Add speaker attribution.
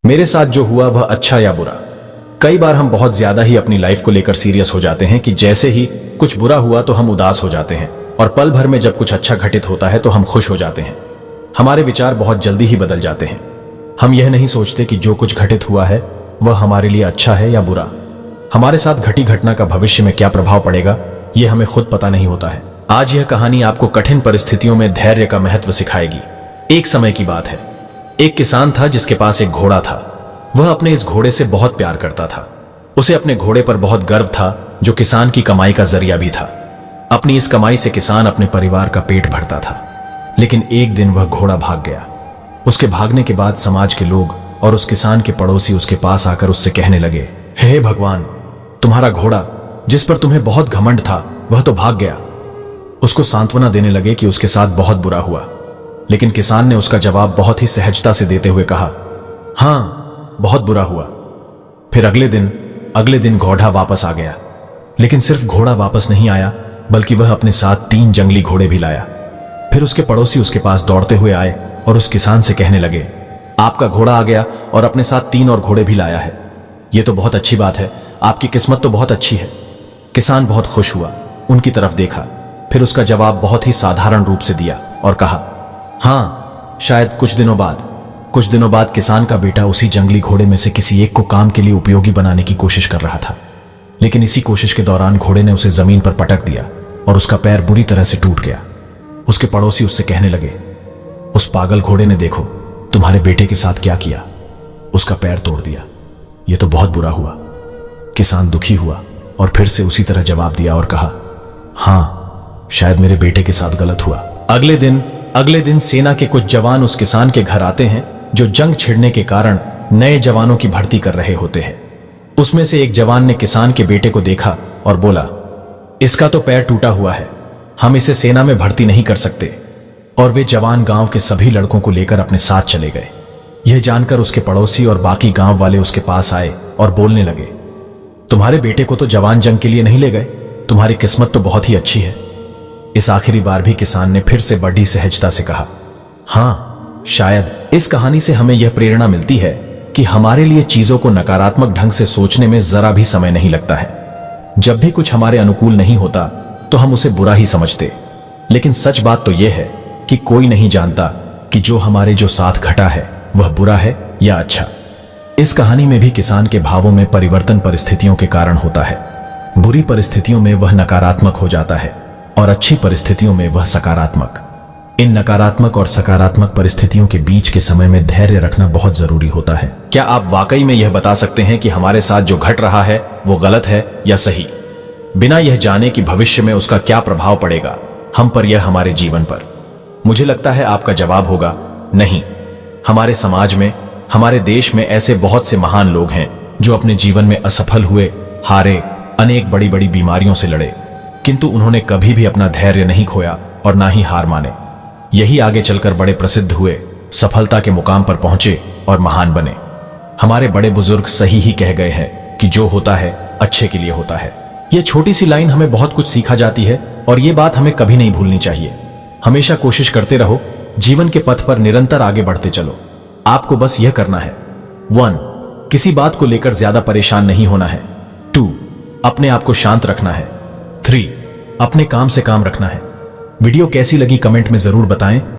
Speaker 1: मेरे साथ जो हुआ वह अच्छा या बुरा। कई बार हम बहुत ज्यादा ही अपनी लाइफ को लेकर सीरियस हो जाते हैं कि जैसे ही कुछ बुरा हुआ तो हम उदास हो जाते हैं, और पल भर में जब कुछ अच्छा घटित होता है तो हम खुश हो जाते हैं। हमारे विचार बहुत जल्दी ही बदल जाते हैं। हम यह नहीं सोचते कि जो कुछ घटित हुआ है वह हमारे लिए अच्छा है या बुरा। हमारे साथ घटी घटना का भविष्य में क्या प्रभाव पड़ेगा यह हमें खुद पता नहीं होता है। आज यह कहानी आपको कठिन परिस्थितियों में धैर्य का महत्व सिखाएगी। एक समय की बात है, एक किसान था जिसके पास एक घोड़ा था। वह अपने इस घोड़े से बहुत प्यार करता था। उसे अपने घोड़े पर बहुत गर्व था, जो किसान की कमाई का जरिया भी था। अपनी इस कमाई से किसान अपने परिवार का पेट भरता था। लेकिन एक दिन वह घोड़ा भाग गया। उसके भागने के बाद समाज के लोग और उस किसान के पड़ोसी उसके पास आकर उससे कहने लगे, हे भगवान, तुम्हारा घोड़ा जिस पर तुम्हें बहुत घमंड था वह तो भाग गया। उसको सांत्वना देने लगे कि उसके साथ बहुत बुरा हुआ। लेकिन किसान ने उसका जवाब बहुत ही सहजता से देते हुए कहा, हां, बहुत बुरा हुआ। फिर अगले दिन घोड़ा वापस आ गया। लेकिन सिर्फ घोड़ा वापस नहीं आया, बल्कि वह अपने साथ 3 जंगली घोड़े भी लाया। फिर उसके पड़ोसी उसके पास दौड़ते हुए आए और उस किसान से कहने लगे, आपका घोड़ा आ गया और अपने साथ 3 और घोड़े भी लाया है। यह तो बहुत अच्छी बात है, आपकी किस्मत तो बहुत अच्छी है। किसान बहुत खुश हुआ, उनकी तरफ देखा, फिर उसका जवाब बहुत ही साधारण रूप से दिया और कहा, हां, शायद कुछ दिनों बाद किसान का बेटा उसी जंगली घोड़े में से किसी एक को काम के लिए उपयोगी बनाने की कोशिश कर रहा था। लेकिन इसी कोशिश के दौरान घोड़े ने उसे जमीन पर पटक दिया और उसका पैर बुरी तरह से टूट गया। उसके पड़ोसी उससे कहने लगे, उस पागल घोड़े ने देखो तुम्हारे बेटे के साथ क्या किया, उसका पैर तोड़ दिया। यह तो बहुत बुरा हुआ। किसान दुखी हुआ और फिर से उसी तरह जवाब दिया और कहा, हां, शायद मेरे बेटे के साथ गलत हुआ। अगले दिन सेना के कुछ जवान उस किसान के घर आते हैं जो जंग छिड़ने के कारण नए जवानों की भर्ती कर रहे होते हैं। उसमें से एक जवान ने किसान के बेटे को देखा और बोला, इसका तो पैर टूटा हुआ है, हम इसे सेना में भर्ती नहीं कर सकते। और वे जवान गांव के सभी लड़कों को लेकर अपने साथ चले गए। यह जानकर उसके पड़ोसी और बाकी गांव वाले उसके पास आए और बोलने लगे, तुम्हारे बेटे को तो जवान जंग के लिए नहीं ले गए, तुम्हारी किस्मत तो बहुत ही अच्छी है। इस आखिरी बार भी किसान ने फिर से बड़ी सहजता से कहा, हां, शायद इस कहानी से हमें यह प्रेरणा मिलती है कि हमारे लिए चीजों को नकारात्मक ढंग से सोचने में जरा भी समय नहीं लगता है। जब भी कुछ हमारे अनुकूल नहीं होता तो हम उसे बुरा ही समझते। लेकिन सच बात तो यह है कि कोई नहीं जानता कि जो हमारे साथ घटा है वह बुरा है या अच्छा। इस कहानी में भी किसान के भावों में परिवर्तन परिस्थितियों के कारण होता है। बुरी परिस्थितियों में वह नकारात्मक हो जाता है और अच्छी परिस्थितियों में वह सकारात्मक। इन नकारात्मक और सकारात्मक परिस्थितियों के बीच के समय में धैर्य रखना बहुत जरूरी होता है। क्या आप वाकई में यह बता सकते हैं कि हमारे साथ जो घट रहा है वो गलत है या सही, बिना यह जाने कि भविष्य में उसका क्या प्रभाव पड़ेगा हम पर या हमारे जीवन पर? मुझे लगता है आपका जवाब होगा, नहीं। हमारे समाज में, हमारे देश में ऐसे बहुत से महान लोग हैं जो अपने जीवन में असफल हुए, हारे, अनेक बड़ी बड़ी बीमारियों से लड़े, किंतु उन्होंने कभी भी अपना धैर्य नहीं खोया और ना ही हार माने। यही आगे चलकर बड़े प्रसिद्ध हुए, सफलता के मुकाम पर पहुंचे और महान बने। हमारे बड़े बुजुर्ग सही ही कह गए हैं कि जो होता है अच्छे के लिए होता है। यह छोटी सी लाइन हमें बहुत कुछ सिखा जाती है और यह बात हमें कभी नहीं भूलनी चाहिए। हमेशा कोशिश करते रहो, जीवन के पथ पर निरंतर आगे बढ़ते चलो। आपको बस यह करना है, 1, किसी बात को लेकर ज्यादा परेशान नहीं होना है। 2, अपने आप को शांत रखना है। 3, अपने काम से काम रखना है। वीडियो कैसी लगी कमेंट में जरूर बताएं।